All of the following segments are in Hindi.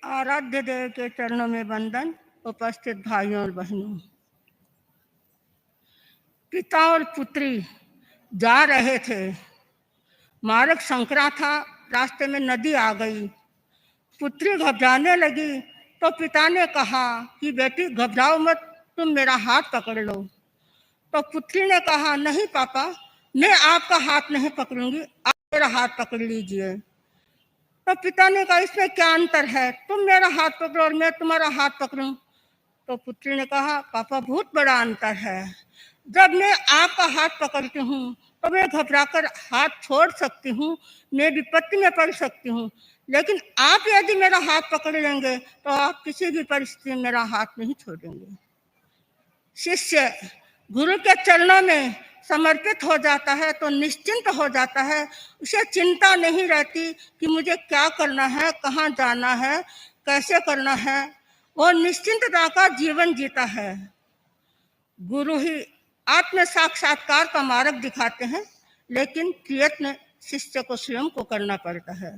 आराध्य देव के चरणों में वंदन। उपस्थित भाइयों और बहनों, पिता और पुत्री जा रहे थे। मार्ग संकरा था, रास्ते में नदी आ गई। पुत्री घबराने लगी तो पिता ने कहा कि बेटी घबराओ मत, तुम मेरा हाथ पकड़ लो। तो पुत्री ने कहा, नहीं पापा, मैं आपका हाथ नहीं पकड़ूंगी, आप मेरा हाथ पकड़ लीजिए। तो पिता ने कहा, इसमें क्या अंतर है, तुम मेरा हाथ पकड़ो और मैं तुम्हारा हाथ पकड़ूं। तो पुत्री ने कहा, पापा बहुत बड़ा अंतर है। जब मैं आपका हाथ पकड़ती हूँ तो मैं घबराकर हाथ छोड़ सकती हूँ, मैं विपत्ति में पड़ सकती हूँ, लेकिन आप यदि मेरा हाथ पकड़ लेंगे तो आप किसी भी परिस्थिति में मेरा हाथ नहीं छोड़ेंगे। शिष्य गुरु के चरणों में समर्पित हो जाता है तो निश्चिंत हो जाता है। उसे चिंता नहीं रहती कि मुझे क्या करना है, कहाँ जाना है, कैसे करना है। वो निश्चिंतता का जीवन जीता है। गुरु ही आत्म साक्षात्कार का मार्ग दिखाते हैं, लेकिन प्रयत्न शिष्य को स्वयं को करना पड़ता है।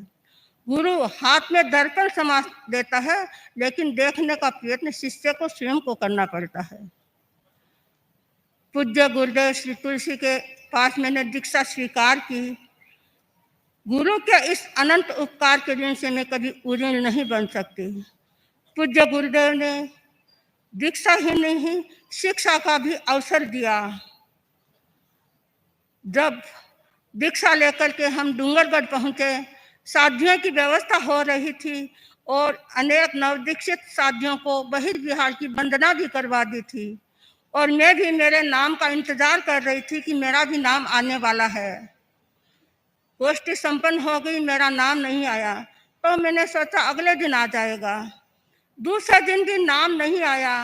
गुरु हाथ में दर्पण समा देता है, लेकिन देखने का प्रयत्न शिष्य को स्वयं को करना पड़ता है। पूज्य गुरुदेव श्री तुलसी के पास मैंने दीक्षा स्वीकार की। गुरु के इस अनंत उपकार के ऋण से मैं कभी ऋणी नहीं बन सकती। पूज्य गुरुदेव ने दीक्षा ही नहीं, शिक्षा का भी अवसर दिया। जब दीक्षा लेकर के हम डूंगरगढ़ पहुंचे, साधियों की व्यवस्था हो रही थी और अनेक नवदीक्षित साधियों को बहिर्विहार की वंदना भी करवा दी थी, और मैं भी मेरे नाम का इंतजार कर रही थी कि मेरा भी नाम आने वाला है। गोष्ठी संपन्न हो गई, मेरा नाम नहीं आया तो मैंने सोचा अगले दिन आ जाएगा। दूसरे दिन भी नाम नहीं आया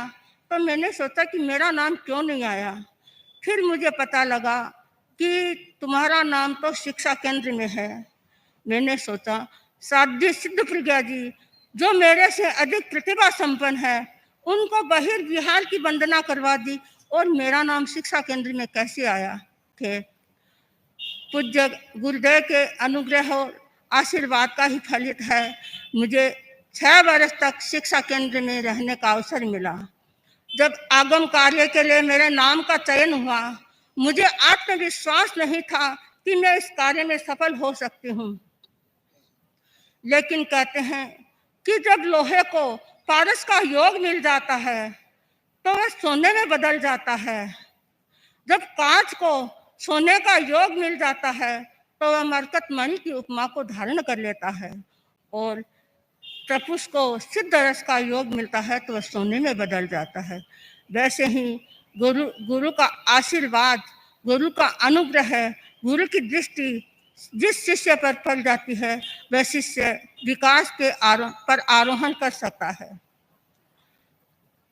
तो मैंने सोचा कि मेरा नाम क्यों नहीं आया। फिर मुझे पता लगा कि तुम्हारा नाम तो शिक्षा केंद्र में है। मैंने सोचा साध्य सिद्ध प्रज्ञा जी जो मेरे से अधिक प्रतिभा संपन्न है, उनको बहिर्विहार की वंदना करवा दी और मेरा नाम शिक्षा केंद्र में कैसे आया थे। पूज्य गुरुदेव के अनुग्रह और आशीर्वाद का ही फलित है मुझे 6 वर्ष तक शिक्षा केंद्र में रहने का अवसर मिला। जब आगम कार्य के लिए मेरे नाम का चयन हुआ, मुझे आत्मविश्वास नहीं था कि मैं इस कार्य में सफल हो सकती हूँ। लेकिन कहते हैं कि जब लोहे को पारस का योग मिल जाता है तो वह सोने में बदल जाता है। जब कांच को सोने का योग मिल जाता है तो वह मरकत मणि की उपमा को धारण कर लेता है, और प्रपुष को सिद्ध रस का योग मिलता है तो वह सोने में बदल जाता है। वैसे ही गुरु का आशीर्वाद, गुरु का अनुग्रह है, गुरु की दृष्टि जिस शिष्य पर पड़ जाती है वह शिष्य विकास के पर आरोहण कर सकता है।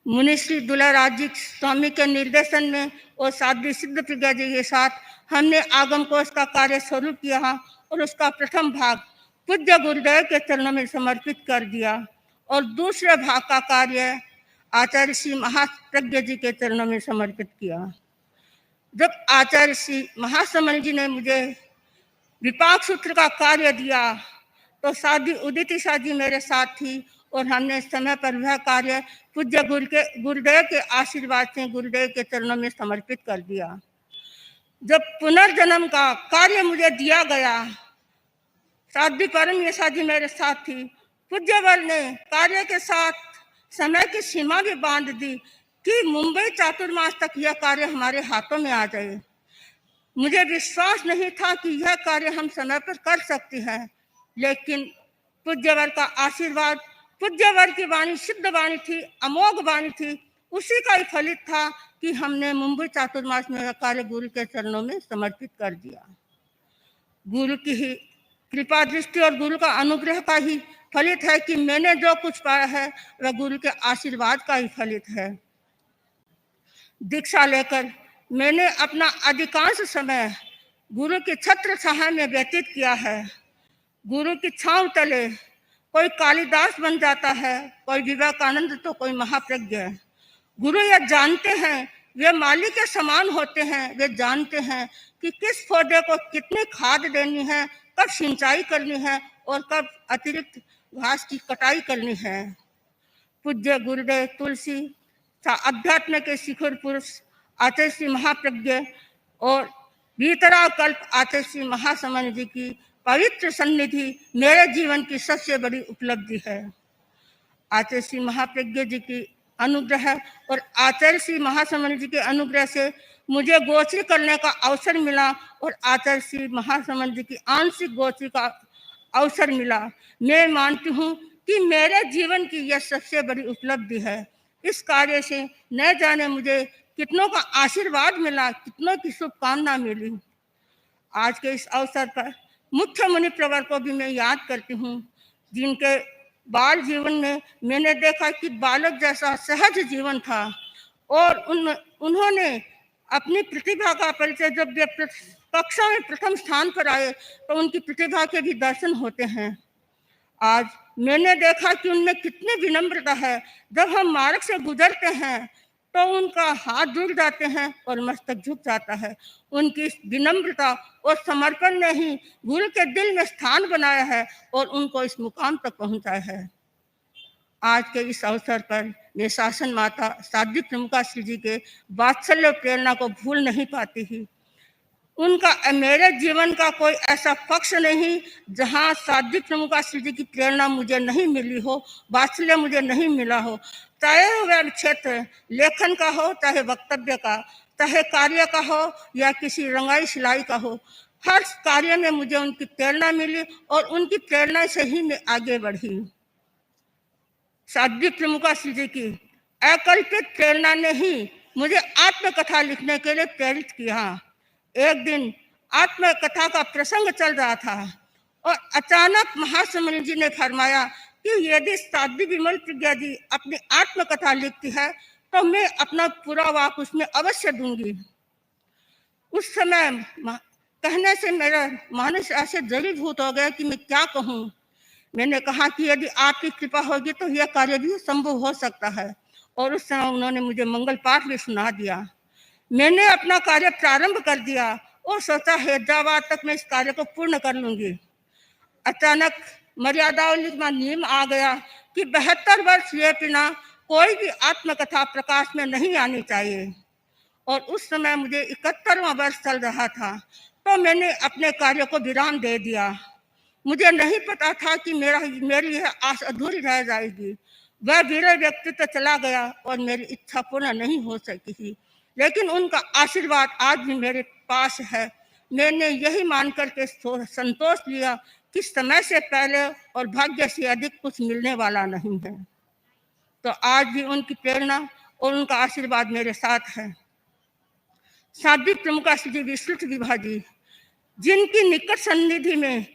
मुनि श्री दुलाराज जी स्वामी के निर्देशन में और साध्वी सिद्ध प्रज्ञा जी के साथ हमने आगम कोश का कार्य शुरू किया और उसका प्रथम भाग पूज्य गुरुदेव के चरणों में समर्पित कर दिया, और दूसरे भाग का कार्य आचार्य श्री महाप्रज्ञा जी के चरणों में समर्पित किया। जब आचार्य श्री महासमन जी ने मुझे विपाक सूत्र का कार्य दिया तो साध्वी उदिति शाह जी मेरे साथ थी, और हमने समय पर वह कार्य पूज्य गुरुदेव के आशीर्वाद से गुरुदेव के चरणों में समर्पित कर दिया। जब पुनर्जन्म का कार्य मुझे दिया गया, साध्वी परम यशा जी मेरे साथ थी। पूज्यवर ने कार्य के साथ समय की सीमा भी बांध दी कि मुंबई चातुर्मास तक यह कार्य हमारे हाथों में आ जाए। मुझे विश्वास नहीं था कि यह कार्य हम समय पर कर सकते हैं, लेकिन पूज्यवर का आशीर्वाद, पूज्यवर की वाणी सिद्ध वाणी थी, अमोघ वाणी थी, उसी का ही फलित था कि हमने मुंबई चातुर्मास में यह कार्य गुरु के चरणों में समर्पित कर दिया। गुरु की ही कृपा दृष्टि और गुरु का अनुग्रह का ही फलित है कि मैंने जो कुछ पाया है वह गुरु के आशीर्वाद का ही फलित है। दीक्षा लेकर मैंने अपना अधिकांश समय गुरु की छत्र छाया में व्यतीत किया है। गुरु की छांव तले कोई कालिदास बन जाता है, कोई विवेकानंद तो कोई महाप्रज्ञ। गुरु यह जानते हैं, वे माली के समान होते हैं। वे जानते हैं कि किस पौधे को कितनी खाद देनी है, कब सिंचाई करनी है और कब अतिरिक्त घास की कटाई करनी है। पूज्य गुरुदेव तुलसी अध्यात्म के शिखर पुरुष आचार्य श्री महाप्रज्ञ और भीतरा कल्प आचार्य श्री महासमन जी की पवित्र सन्निधि मेरे जीवन की सबसे बड़ी उपलब्धि है। आचार्य श्री महाप्रज्ञ जी की अनुग्रह और आचार्य श्री महासमन जी के अनुग्रह से मुझे गोचरी करने का अवसर मिला और आचार्य श्री महासमन जी की आंशिक गोचरी का अवसर मिला। मैं मानती हूँ कि मेरे जीवन की यह सबसे बड़ी उपलब्धि है। इस कार्य से न जाने मुझे कितनों का आशीर्वाद मिला, कितनों की शुभकामना मिली। आज के इस अवसर पर मुख्य मुनि प्रवर को भी मैं याद करती हूँ, जिनके बाल जीवन में मैंने देखा कि बालक जैसा सहज जीवन था और उन्होंने अपनी प्रतिभा का परिचय जब वे कक्षा में प्रथम स्थान पर आए तो उनकी प्रतिभा के भी दर्शन होते हैं। आज मैंने देखा कि उनमें कितनी विनम्रता है। जब हम मार्ग से गुजरते हैं तो उनका हाथ जुड़ जाते हैं और मस्तक झुक जाता है। उनकी विनम्रता और समर्पण ने ही गुरु के दिल में स्थान बनाया है और उनको इस मुकाम तक पहुंचाया है। आज के इस अवसर पर मैं शासन माता साध्वी प्रमुखा श्री जी के वात्सल्य प्रेरणा को भूल नहीं पाती ही। उनका मेरे जीवन का कोई ऐसा पक्ष नहीं जहां साध्वी प्रमुखा श्री जी की प्रेरणा मुझे नहीं मिली हो, वात्सल्य मुझे नहीं मिला हो। चाहे वह क्षेत्र लेखन का हो, चाहे वक्तव्य का, चाहे कार्य का हो या किसी रंगाई सिलाई का हो, हर कार्य में मुझे उनकी प्रेरणा मिली और उनकी प्रेरणा से ही मैं आगे बढ़ी। साध्वी प्रमुखा श्री जी की अकल्पित प्रेरणा ने ही मुझे आत्मकथा लिखने के लिए प्रेरित किया। एक दिन आत्मकथा का प्रसंग चल रहा था और अचानक महासमन जी ने फरमाया कि यदि साध्वी विमल प्रज्ञा जी अपनी आत्मकथा लिखती है तो मैं अपना पूरा वाक उसमें अवश्य दूंगी। उस समय कहने से मेरा मानस ऐसे जरीभूत हो गया कि मैं क्या कहूँ। मैंने कहा कि यदि आपकी कृपा होगी तो यह कार्य भी संभव हो सकता है और उस समय उन्होंने मुझे मंगल पाठ भी सुना दिया। मैंने अपना कार्य प्रारंभ कर दिया और सोचा हैदराबाद तक मैं इस कार्य को पूर्ण कर लूंगी। अचानक मर्यादावली का नियम आ गया कि 72 वर्ष ये बिना कोई भी आत्मकथा प्रकाश में नहीं आनी चाहिए और उस समय मुझे 71वां वर्ष चल रहा था तो मैंने अपने कार्य को विराम दे दिया। मुझे नहीं पता था कि मेरी यह आस अधूरी रह जाएगी। वह वीर व्यक्ति तो चला गया और मेरी इच्छा पूर्ण नहीं हो सकी थी, लेकिन उनका आशीर्वाद आज भी मेरे पास है। मैंने यही मानकर के संतोष लिया कि समय से पहले और भाग्य से अधिक कुछ मिलने वाला नहीं है। तो आज भी उनकी प्रेरणा और उनका आशीर्वाद मेरे साथ है। साध्वी प्रमुखा श्री जी विस्तृत विभा जी, जिनकी निकट सन्निधि में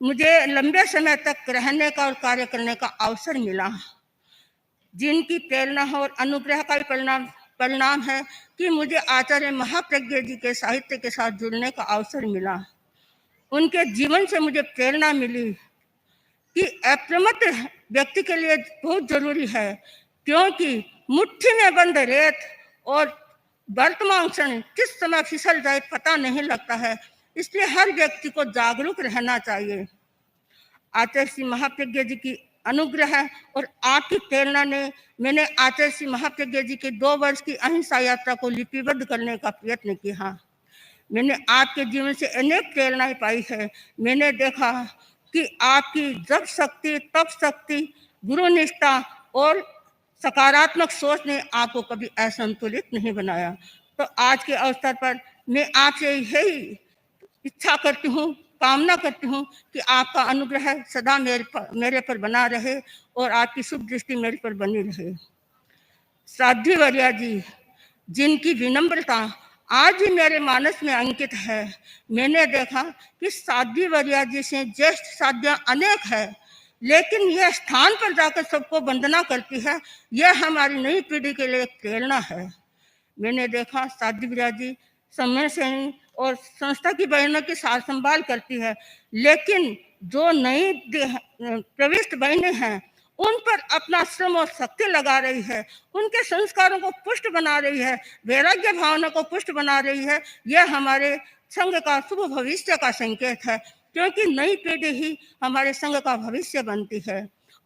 मुझे लंबे समय तक रहने का और कार्य करने का अवसर मिला, जिनकी प्रेरणा और अनुग्रह का परिणाम है कि मुझे आचार्य महाप्रज्ञ जी के साहित्य के साथ जुड़ने का अवसर मिला। उनके जीवन से मुझे प्रेरणा मिली कि अप्रमत्त व्यक्ति के लिए बहुत जरूरी है, क्योंकि मुट्ठी में बंद रेत और वर्तमान क्षण किस समय फिसल जाए पता नहीं लगता है, इसलिए हर व्यक्ति को जागरूक रहना चाहिए। आचार्य श्री महाप्रज्ञ जी की अनुग्रह और आपकी प्रेरणा ने मैंने आचार्य श्री महाप्रज्ञ जी के 2 वर्ष की अहिंसा यात्रा को लिपिबद्ध करने का प्रयत्न किया। मैंने आपके जीवन से अनेक प्रेरणाएं पाई है। मैंने देखा कि आपकी जब शक्ति तब शक्ति, गुरु निष्ठा और सकारात्मक सोच ने आपको कभी असंतुलित नहीं बनाया। तो आज के अवसर पर मैं आपसे यही इच्छा करती हूँ, कामना करती हूँ कि आपका अनुग्रह सदा मेरे पर बना रहे और आपकी शुभ दृष्टि मेरे पर बनी रहे। साध्वी वर्या जी, जिनकी विनम्रता आज भी मेरे मानस में अंकित है। मैंने देखा कि साध्वी वर्या जी से ज्येष्ठ साध्वियां अनेक है, लेकिन यह स्थान पर जाकर सबको वंदना करती है। यह हमारी नई पीढ़ी के लिए एक प्रेरणा है। मैंने देखा साध्वी वर्या जी समय से और संस्था की बहनों की सार संभाल करती है, लेकिन जो नई प्रविष्ट बहनें हैं उन पर अपना श्रम और शक्ति लगा रही है, उनके संस्कारों को पुष्ट बना रही है, वैराग्य भावना को पुष्ट बना रही है। यह हमारे संघ का शुभ भविष्य का संकेत है, क्योंकि नई पीढ़ी ही हमारे संघ का भविष्य बनती है।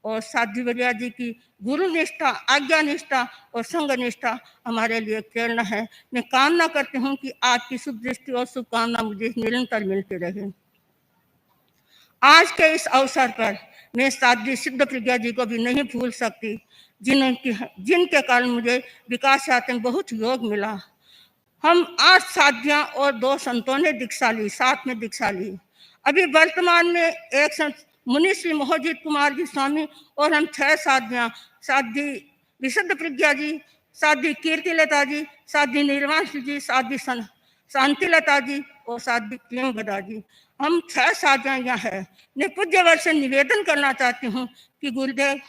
और साध्वी बलिया जी की गुरु निष्ठा, आज्ञा निष्ठा और संग निष्ठा हमारे लिए प्रेरणा है। मैं कामना करती हूँ कि आपकी शुभ दृष्टि और शुभकामना मुझे निरंतर मिलती रहे। आज के इस अवसर पर मैं साध्वी सिद्ध प्रज्ञा जी को भी नहीं भूल सकती, जिनके कारण मुझे विकास यात्रा में बहुत योग मिला। हम 8 साध्वियाँ और 2 संतों ने दीक्षा ली, साथ में दीक्षा ली। अभी वर्तमान में एक संत मुनि श्री मोहजित कुमार जी स्वामी और हम 6 साध्वियाँ, साध्वी विशुद्ध प्रज्ञा जी, साध्वी कीर्तिलता जी, साध्वी निर्वाण जी, साध्वी शांतिलता जी और साध्वी प्रेमगदा जी, हम 6 साध्वियाँ यहाँ है। मैं पूज्यवर से निवेदन करना चाहती हूँ कि गुरुदेव,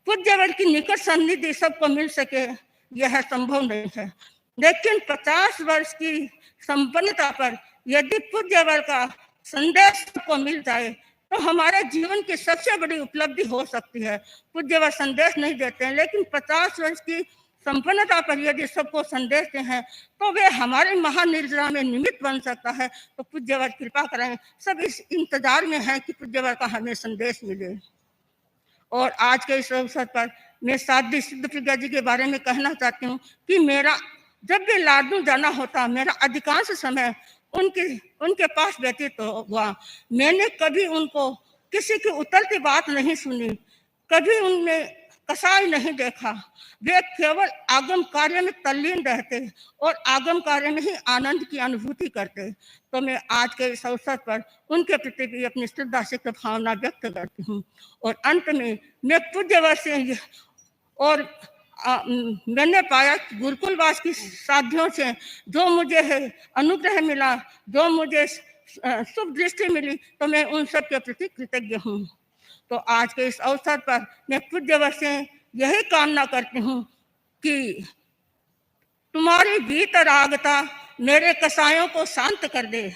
पूज्यवर की निकट सन्निधि सबको मिल सके यह संभव नहीं है, लेकिन 50 वर्ष की संपन्नता पर यदि पूज्यवर का संदेश को मिल जाए तो हमारे जीवन की सबसे बड़ी उपलब्धि हो सकती है। पूज्यवर संदेश नहीं देते हैं, लेकिन 50 वर्ष की संपन्नता पर यदि सबको संदेश देते हैं तो वे हमारे महानिर्जरा में निमित्त बन सकता है। तो पूज्यवर कृपा करें, सब इस इंतजार में है कि पूज्यवर का हमें संदेश मिले। और आज के इस अवसर पर मैं साध्वी सिद्ध प्रज्ञा जी के बारे में कहना चाहती हूँ कि मेरा जब भी लाडनू जाना होता, मेरा अधिकांश समय उनके पास व्यतीत हुआ। मैंने कभी उनको किसी की उतरती बात नहीं सुनी, कभी उनमें कसाई नहीं देखा। वे केवल आगम कार्य में तल्लीन रहते और आगम कार्य में ही आनंद की अनुभूति करते। तो मैं आज के इस अवसर पर उनके प्रति भी अपनी श्रद्धा से भावना व्यक्त करती हूँ। और अंत में मैं पूज्यवर से और मैंने पाया गुरुकुलवास की साधियों से जो मुझे है अनुग्रह मिला, जो मुझे शुभ दृष्टि मिली, तो मैं उन सब के प्रति कृतज्ञ हूँ। तो आज के इस अवसर पर मैं पूज्यवर से यही कामना करती हूँ कि तुम्हारी वीतरागता मेरे कसायों को शांत कर दे,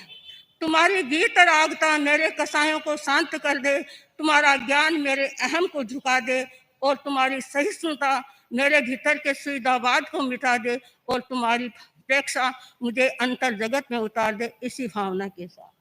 तुम्हारी वीतरागता मेरे कसायों को शांत कर दे, तुम्हारा ज्ञान मेरे अहम को झुका दे और तुम्हारी सहिष्णुता मेरे भीतर के सुविधावाद को मिटा दे और तुम्हारी प्रेक्षा मुझे अंतर जगत में उतार दे। इसी भावना के साथ